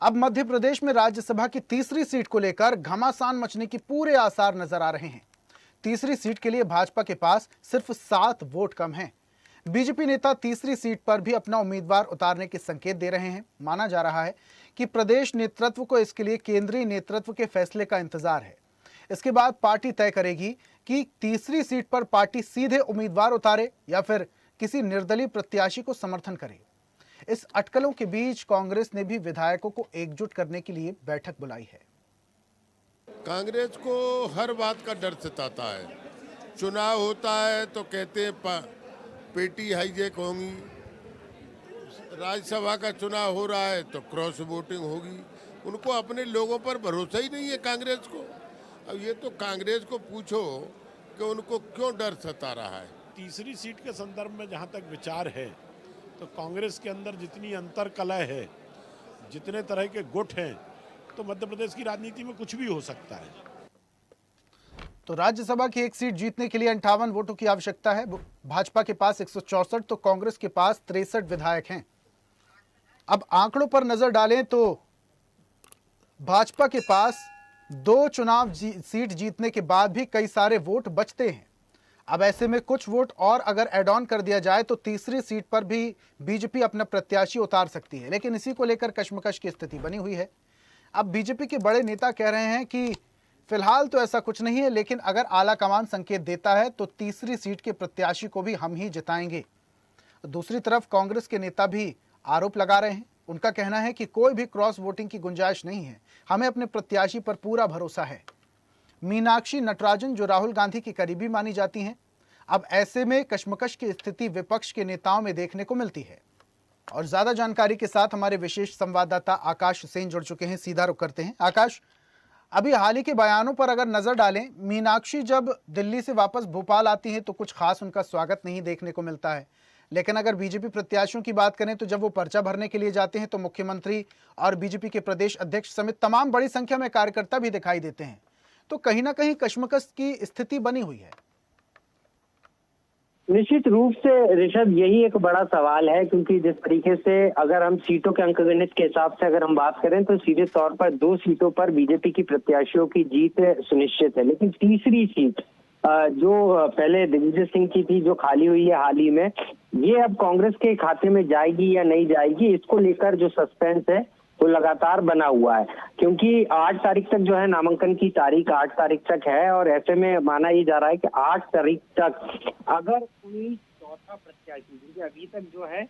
अब मध्य प्रदेश में राज्यसभा की तीसरी सीट को लेकर घमासान मचने की पूरे आसार नजर आ रहे हैं। तीसरी सीट के लिए भाजपा के पास सिर्फ 7 वोट कम हैं। बीजेपी नेता तीसरी सीट पर भी अपना उम्मीदवार उतारने के संकेत दे रहे हैं। माना जा रहा है कि प्रदेश नेतृत्व को इसके लिए केंद्रीय नेतृत्व के फैसले का इंतजार है। इसके बाद पार्टी तय करेगी कि तीसरी सीट पर पार्टी सीधे उम्मीदवार उतारे या फिर किसी निर्दलीय प्रत्याशी को समर्थन करे। इस अटकलों के बीच कांग्रेस ने भी विधायकों को एकजुट करने के लिए बैठक बुलाई है। कांग्रेस को हर बात का डर सताता है। चुनाव होता है तो कहते हैं पेटी हाईजैक होंगी, राज्यसभा का चुनाव हो रहा है तो क्रॉस वोटिंग होगी। उनको अपने लोगों पर भरोसा ही नहीं है कांग्रेस को। अब ये तो कांग्रेस को पूछो कि उनको क्यों डर सता रहा है। तीसरी सीट के संदर्भ में जहां तक विचार है तो कांग्रेस के अंदर जितनी अंतर कलह है, जितने तरह के गुट हैं, तो मध्य प्रदेश की राजनीति में कुछ भी हो सकता है। तो राज्यसभा की एक सीट जीतने के लिए 58 वोटों की आवश्यकता है। भाजपा के पास 164 तो कांग्रेस के पास 63 विधायक हैं। अब आंकड़ों पर नजर डालें तो भाजपा के पास 2 चुनाव सीट जीतने के बाद भी कई सारे वोट बचते हैं। अब ऐसे में कुछ वोट और अगर ऐड ऑन कर दिया जाए तो तीसरी सीट पर भी बीजेपी अपना प्रत्याशी उतार सकती है, लेकिन इसी को लेकर कशमकश की स्थिति बनी हुई है। अब बीजेपी के बड़े नेता कह रहे हैं कि फिलहाल तो ऐसा कुछ नहीं है, लेकिन अगर आला कमान संकेत देता है तो तीसरी सीट के प्रत्याशी को भी हम ही जिताएंगे। दूसरी तरफ कांग्रेस के नेता भी आरोप लगा रहे हैं। उनका कहना है कि कोई भी क्रॉस वोटिंग की गुंजाइश नहीं है, हमें अपने प्रत्याशी पर पूरा भरोसा है। मीनाक्षी नटराजन जो राहुल गांधी की करीबी मानी जाती हैं, अब ऐसे में कशमकश की स्थिति विपक्ष के नेताओं में देखने को मिलती है। और ज्यादा जानकारी के साथ हमारे विशेष संवाददाता आकाश सेन जुड़ चुके हैं। सीधा रुख करते हैं। आकाश, अभी हाल ही के बयानों पर अगर नजर डालें, मीनाक्षी जब दिल्ली से वापस भोपाल आती हैं तो कुछ खास उनका स्वागत नहीं देखने को मिलता है, लेकिन अगर बीजेपी प्रत्याशियों की बात करें तो जब वो पर्चा भरने के लिए जाते हैं तो मुख्यमंत्री और बीजेपी के प्रदेश अध्यक्ष समेत तमाम बड़ी संख्या में कार्यकर्ता भी दिखाई देते हैं। तो कहीं ना कहीं कशमकश की स्थिति बनी हुई है। निश्चित रूप से ऋषभ, यही एक बड़ा सवाल है, क्योंकि जिस तरीके से अगर हम सीटों के अंकगणित के हिसाब से अगर हम बात करें तो सीधे तौर पर 2 सीटों पर बीजेपी की प्रत्याशियों की जीत सुनिश्चित है, लेकिन तीसरी सीट जो पहले दिग्विजय सिंह की थी, जो खाली हुई है हाल ही में, ये अब कांग्रेस के खाते में जाएगी या नहीं जाएगी, इसको लेकर जो सस्पेंस है वो लगातार बना हुआ है। क्योंकि 8 तारीख तक जो है नामांकन की तारीख 8 तारीख तक है, और ऐसे में माना ये जा रहा है कि 8 तारीख तक अगर कोई चौथा प्रत्याशी, क्योंकि अभी तक जो है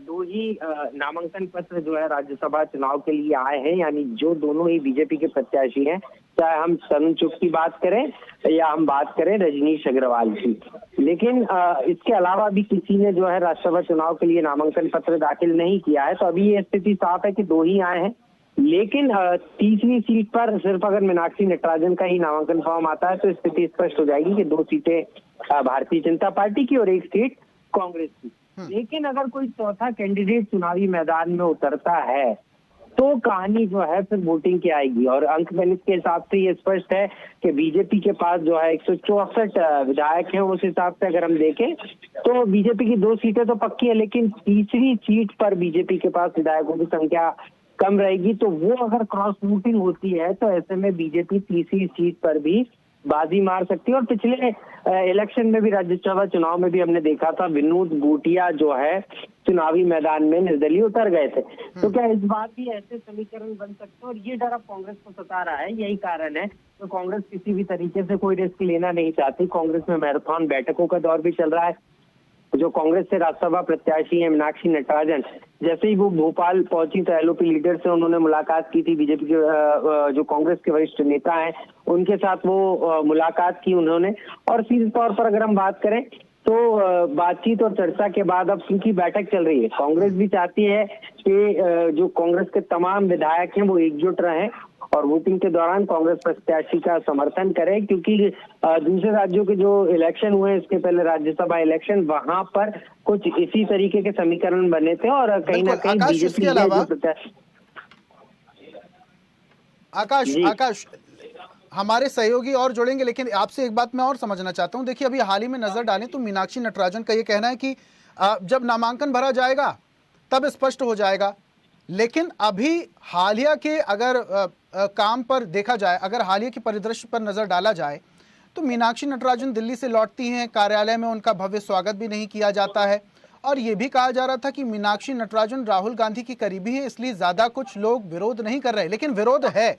2 ही नामांकन पत्र जो है राज्यसभा चुनाव के लिए आए हैं, यानी जो दोनों ही बीजेपी के प्रत्याशी हैं, चाहे हम तरुण चुग की बात करें या हम बात करें रजनीश अग्रवाल की। लेकिन इसके अलावा भी किसी ने जो है राज्यसभा चुनाव के लिए नामांकन पत्र दाखिल नहीं किया है। तो अभी ये स्थिति साफ है कि 2 ही आए हैं, लेकिन तीसरी सीट पर सिर्फ अगर मीनाक्षी नटराजन का ही नामांकन फॉर्म आता है तो स्थिति स्पष्ट हो जाएगी कि 2 सीटें भारतीय जनता पार्टी की और 1 सीट कांग्रेस की। लेकिन अगर कोई चौथा कैंडिडेट चुनावी मैदान में उतरता है तो कहानी जो है फिर वोटिंग की आएगी। और अंकगणित के हिसाब से ये स्पष्ट है कि बीजेपी के पास जो है 164 विधायक हैं। उस हिसाब से अगर हम देखें तो बीजेपी की 2 सीटें तो पक्की है, लेकिन तीसरी सीट पर बीजेपी के पास विधायकों की संख्या कम रहेगी। तो वो अगर क्रॉस वोटिंग होती है तो ऐसे में बीजेपी तीसरी सीट पर भी बाजी मार सकती है। और पिछले इलेक्शन में भी, राज्यसभा चुनाव में भी हमने देखा था, विनोद बूटिया जो है चुनावी मैदान में निर्दलीय उतर गए थे। तो क्या इस बार भी ऐसे समीकरण बन सकते हैं? और ये डर अब कांग्रेस को सता रहा है। यही कारण है तो कांग्रेस किसी भी तरीके से कोई रिस्क लेना नहीं चाहती। कांग्रेस में मैराथन बैठकों का दौर भी चल रहा है। जो कांग्रेस से राज्यसभा प्रत्याशी है मीनाक्षी नटराजन, जैसे ही वो भोपाल पहुंची तो एलओपी लीडर से उन्होंने मुलाकात की थी। बीजेपी के जो कांग्रेस के वरिष्ठ नेता हैं उनके साथ वो मुलाकात की उन्होंने। और सीधे तौर पर अगर हम बात करें तो बातचीत और चर्चा के बाद अब क्योंकि बैठक चल रही है, कांग्रेस भी चाहती है कि जो कांग्रेस के तमाम विधायक हैं वो एकजुट रहें और वोटिंग के दौरान कांग्रेस प्रत्याशी का समर्थन करें। क्योंकि दूसरे राज्यों के जो इलेक्शन हुए, इसके पहले राज्यसभा इलेक्शन, वहां पर कुछ इसी तरीके के समीकरण बने थे। और कहीं ना कहीं बीजेपी आकाश, हमारे सहयोगी और जुड़ेंगे, लेकिन आपसे एक बात मैं और समझना चाहता हूं। देखिए, अभी हाल ही में नजर डालें तो मीनाक्षी नटराजन का ये कहना है कि जब नामांकन भरा जाएगा तब स्पष्ट हो जाएगा लेकिन अभी हालिया के अगर काम पर देखा जाए, अगर हालिया के परिदृश्य पर नजर डाला जाए, तो मीनाक्षी नटराजन दिल्ली से लौटती हैं, कार्यालय में उनका भव्य स्वागत भी नहीं किया जाता है। और ये भी कहा जा रहा था कि मीनाक्षी नटराजन राहुल गांधी की करीबी है, इसलिए ज्यादा कुछ लोग विरोध नहीं कर रहे, लेकिन विरोध है।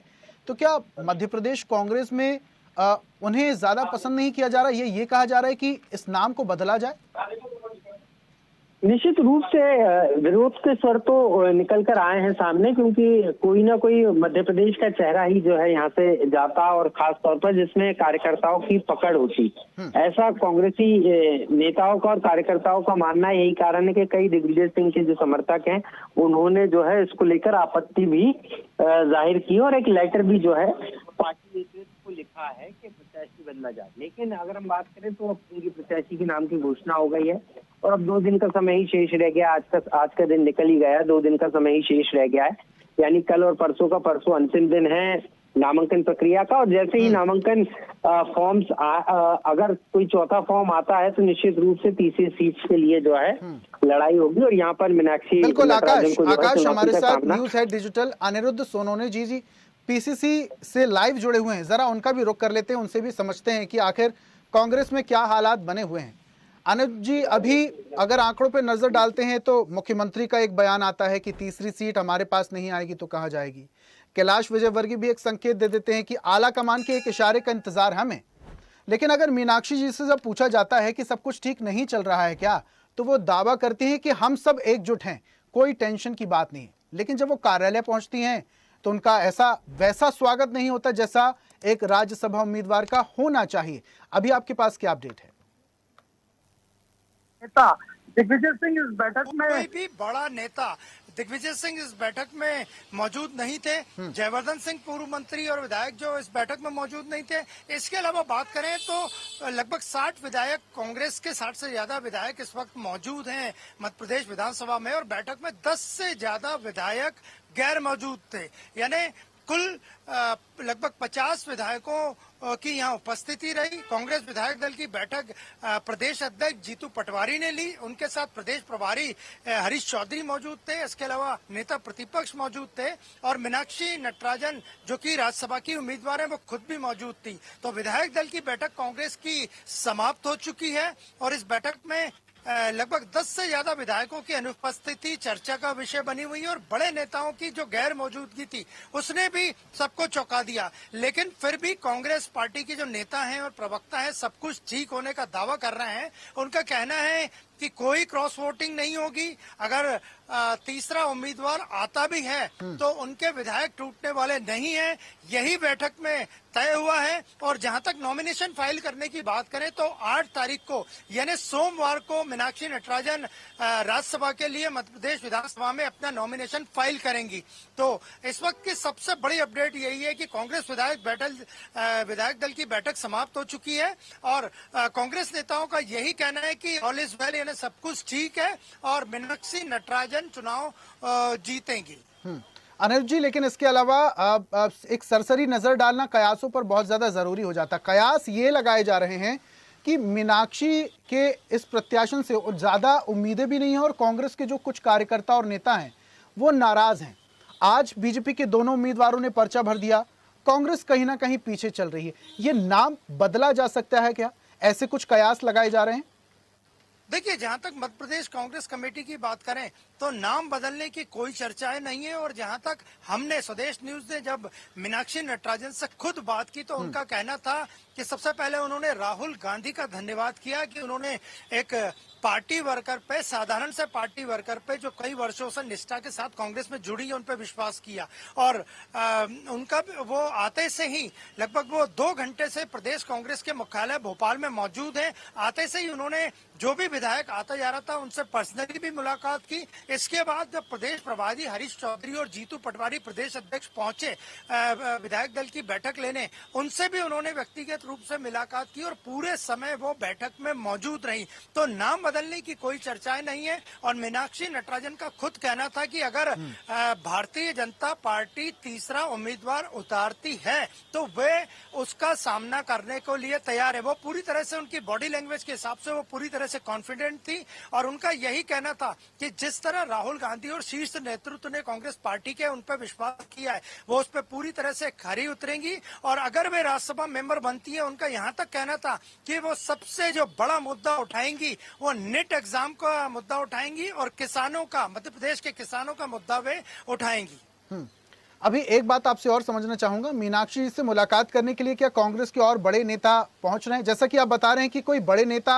तो क्या मध्य प्रदेश कांग्रेस में उन्हें ज्यादा पसंद नहीं किया जा रहा, ये कहा जा रहा है कि इस नाम को बदला जाए? निश्चित रूप से विरोध के स्वर तो निकल कर आए हैं सामने, क्योंकि कोई ना कोई मध्य प्रदेश का चेहरा ही जो है यहाँ से जाता, और खास तौर पर जिसमें कार्यकर्ताओं की पकड़ होती। ऐसा कांग्रेसी नेताओं का और कार्यकर्ताओं का मानना है। यही कारण है कि कई दिग्विजय सिंह के जो समर्थक हैं उन्होंने जो है इसको लेकर आपत्ति भी जाहिर की, और एक लेटर भी जो है पार्टी नेतृत्व को लिखा है कि प्रत्याशी बदला जाए। लेकिन अगर हम बात करें तो अब उनकी प्रत्याशी के नाम की घोषणा हो गई है, और अब 2 दिन का समय ही शेष रह गया। आज का दिन निकल ही गया, 2 दिन का समय ही शेष रह गया है। यानी कल और परसों अंतिम दिन है नामांकन प्रक्रिया का। और जैसे ही नामांकन फॉर्म्स अगर कोई चौथा फॉर्म आता है तो निश्चित रूप से तीसरी सीट के लिए जो है लड़ाई होगी। और यहाँ पर मीनाक्षी बिल्कुल नटराजन को आकाश हमारे साथ news head digital Aniruddh Sonone ji P C live जुड़े हुए हैं, जरा उनका भी रुख कर लेते हैं, उनसे भी समझते हैं कि आखिर कांग्रेस में क्या हालात बने हुए हैं। अनुज जी, अभी अगर आंकड़ों पर नजर डालते हैं तो मुख्यमंत्री का एक बयान आता है कि तीसरी सीट हमारे पास नहीं आएगी तो कहाँ जाएगी। कैलाश विजयवर्गीय भी एक संकेत दे देते हैं कि आला कमान के एक इशारे का इंतजार हमें। लेकिन अगर मीनाक्षी जी से जब पूछा जाता है कि सब कुछ ठीक नहीं चल रहा है क्या, तो वो दावा करती हैं कि हम सब एकजुट हैं, कोई टेंशन की बात नहीं। लेकिन जब वो कार्यालय पहुंचती हैं तो उनका ऐसा वैसा स्वागत नहीं होता जैसा एक राज्यसभा उम्मीदवार का होना चाहिए। अभी आपके पास क्या अपडेट है? नेता दिग्विजय सिंह इस बैठक में, कोई भी बड़ा नेता दिग्विजय सिंह इस बैठक में मौजूद नहीं थे। जयवर्धन सिंह पूर्व मंत्री और विधायक जो इस बैठक में मौजूद नहीं थे। इसके अलावा बात करें तो लगभग 60 विधायक, कांग्रेस के 60 से ज्यादा विधायक इस वक्त मौजूद हैं मध्य प्रदेश विधानसभा में, और बैठक में 10 से ज्यादा विधायक गैर मौजूद थे। यानी कुल लगभग 50 विधायकों की यहाँ उपस्थिति रही। कांग्रेस विधायक दल की बैठक प्रदेश अध्यक्ष जीतू पटवारी ने ली, उनके साथ प्रदेश प्रभारी हरीश चौधरी मौजूद थे। इसके अलावा नेता प्रतिपक्ष मौजूद थे, और मीनाक्षी नटराजन जो कि राज्यसभा की उम्मीदवार है वो खुद भी मौजूद थी। तो विधायक दल की बैठक कांग्रेस की समाप्त हो चुकी है, और इस बैठक में लगभग 10 से ज्यादा विधायकों की अनुपस्थिति चर्चा का विषय बनी हुई है, और बड़े नेताओं की जो गैर मौजूदगी थी उसने भी सबको चौंका दिया। लेकिन फिर भी कांग्रेस पार्टी के जो नेता हैं और प्रवक्ता हैं सब कुछ ठीक होने का दावा कर रहे हैं। उनका कहना है कि कोई क्रॉस वोटिंग नहीं होगी। अगर तीसरा उम्मीदवार आता भी है तो उनके विधायक टूटने वाले नहीं हैं, यही बैठक में तय हुआ है। और जहां तक नॉमिनेशन फाइल करने की बात करें तो 8 तारीख को यानी सोमवार को मीनाक्षी नटराजन राज्यसभा के लिए मध्य प्रदेश विधानसभा में अपना नॉमिनेशन फाइल करेंगी। तो इस वक्त की सबसे बड़ी अपडेट यही है कि कांग्रेस विधायक दल की बैठक समाप्त हो चुकी है, और कांग्रेस नेताओं का यही कहना है कि ऑल इज वेल, यानी सब कुछ ठीक है और मीनाक्षी नटराजन चुनाव जीतेंगी। अनिरुद्ध जी, लेकिन इसके अलावा एक सरसरी नजर डालना कयासों पर बहुत ज्यादा जरूरी हो जाता है। कयास ये लगाए जा रहे हैं कि मीनाक्षी के इस प्रत्याशन से ज्यादा उम्मीदें भी नहीं है, और कांग्रेस के जो कुछ कार्यकर्ता और नेता हैं वो नाराज हैं। आज बीजेपी के दोनों उम्मीदवारों ने पर्चा भर दिया, कांग्रेस कहीं ना कहीं पीछे चल रही है। ये नाम बदला जा सकता है क्या? ऐसे कुछ कयास लगाए जा रहे हैं। देखिए, जहां तक मध्य प्रदेश कांग्रेस कमेटी की बात करें तो नाम बदलने की कोई चर्चाएं नहीं है। और जहां तक हमने स्वदेश न्यूज ने जब मीनाक्षी नटराजन से खुद बात की तो उनका कहना था कि सबसे पहले उन्होंने राहुल गांधी का धन्यवाद किया कि उन्होंने एक पार्टी वर्कर पे, साधारण से पार्टी वर्कर पे जो कई वर्षों से निष्ठा के साथ कांग्रेस में जुड़ी है, उन पे विश्वास किया। और उनका वो आते से ही लगभग वो 2 घंटे से प्रदेश कांग्रेस के मुख्यालय भोपाल में मौजूद हैं। आते से ही उन्होंने जो भी विधायक आता जा रहा था उनसे पर्सनली भी मुलाकात की। इसके बाद जब प्रदेश प्रभारी हरीश चौधरी और जीतू पटवारी प्रदेश अध्यक्ष पहुंचे विधायक दल की बैठक लेने, उनसे भी उन्होंने व्यक्तिगत रूप से मुलाकात की और पूरे समय वो बैठक में मौजूद रही। तो नाम बदलने की कोई चर्चाएं नहीं है। और मीनाक्षी नटराजन का खुद कहना था कि अगर भारतीय जनता पार्टी तीसरा उम्मीदवार उतारती है तो वे उसका सामना करने को लिए तैयार है। वो पूरी तरह से, उनकी बॉडी लैंग्वेज के हिसाब से वो पूरी तरह से कॉन्फिडेंट थी, और उनका यही कहना था कि जिस तरह तरह राहुल गांधी और शीर्ष नेतृत्व ने कांग्रेस पार्टी के उन पर विश्वास किया है, वो उस पर पूरी तरह से खरी उतरेंगी। और अगर वे राज्यसभा मेंबर बनती है, उनका यहाँ तक कहना था कि वो सबसे जो बड़ा मुद्दा उठाएंगी वो नेट एग्जाम का मुद्दा उठाएंगी और किसानों का, मध्य प्रदेश के किसानों का मुद्दा वे उठाएंगी। अभी एक बात आपसे और समझना चाहूंगा, मीनाक्षी जी से मुलाकात करने के लिए क्या कांग्रेस के और बड़े नेता पहुंच रहे हैं? जैसा कि आप बता रहे हैं कि कोई बड़े नेता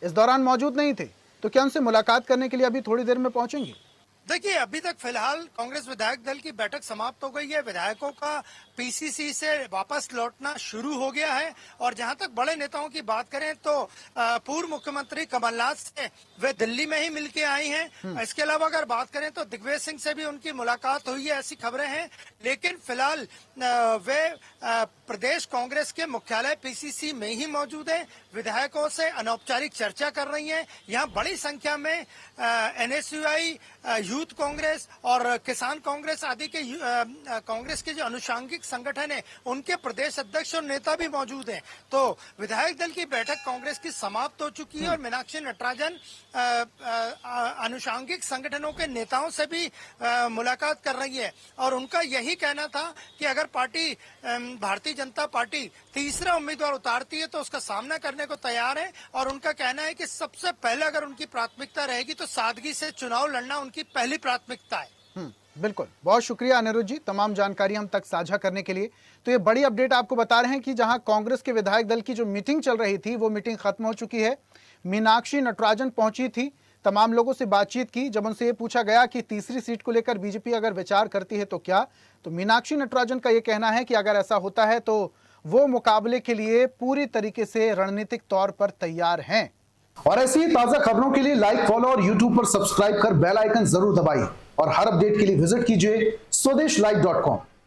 इस दौरान मौजूद नहीं थे, तो क्या उनसे मुलाकात करने के लिए अभी थोड़ी देर में पहुंचेंगे? देखिए, अभी तक फिलहाल कांग्रेस विधायक दल की बैठक समाप्त हो गई है। विधायकों का पीसीसी से वापस लौटना शुरू हो गया है। और जहां तक बड़े नेताओं की बात करें तो पूर्व मुख्यमंत्री कमलनाथ से वे दिल्ली में ही मिलके आई हैं। इसके अलावा अगर बात करें तो दिग्विजय सिंह से भी उनकी मुलाकात हुई है, ऐसी खबरें हैं। लेकिन फिलहाल वे प्रदेश कांग्रेस के मुख्यालय पीसीसी में ही मौजूद है, विधायकों से अनौपचारिक चर्चा कर रही हैं। यहाँ बड़ी संख्या में एनएसयूआई, यूथ कांग्रेस और किसान कांग्रेस आदि के कांग्रेस के जो अनुषांगिक संगठन है, उनके प्रदेश अध्यक्ष और नेता भी मौजूद हैं। तो विधायक दल की बैठक कांग्रेस की समाप्त हो चुकी है और मीनाक्षी नटराजन अनुषांगिक संगठनों के नेताओं से भी मुलाकात कर रही है। और उनका यही कहना था कि अगर पार्टी, भारतीय जनता पार्टी तीसरा उम्मीदवार उतारती है तो उसका सामना करने को तैयार है। और उनका कहना है कि सबसे पहले अगर उनकी प्राथमिकता रहेगी तो सादगी से चुनाव लड़ना उनकी पहली प्राथमिकता है। बिल्कुल, बहुत शुक्रिया अनिरुद्ध जी, तमाम जानकारी हम तक साझा करने के लिए। तो ये बड़ी अपडेट आपको बता रहे हैं कि जहां कांग्रेस के विधायक दल की जो मीटिंग चल रही थी वो मीटिंग खत्म हो चुकी है। मीनाक्षी नटराजन पहुंची थी, तमाम लोगों से बातचीत की। जब उनसे ये पूछा गया कि तीसरी सीट को लेकर बीजेपी अगर विचार करती है तो क्या, तो मीनाक्षी नटराजन का ये कहना है कि अगर ऐसा होता है तो वो मुकाबले के लिए पूरी तरीके से रणनीतिक तौर पर तैयार हैं। और ऐसी ही ताजा खबरों के लिए लाइक, फॉलो और यूट्यूब पर सब्सक्राइब कर बेल आइकन जरूर दबाइए और हर अपडेट के लिए विजिट कीजिए स्वदेशलाइव.com।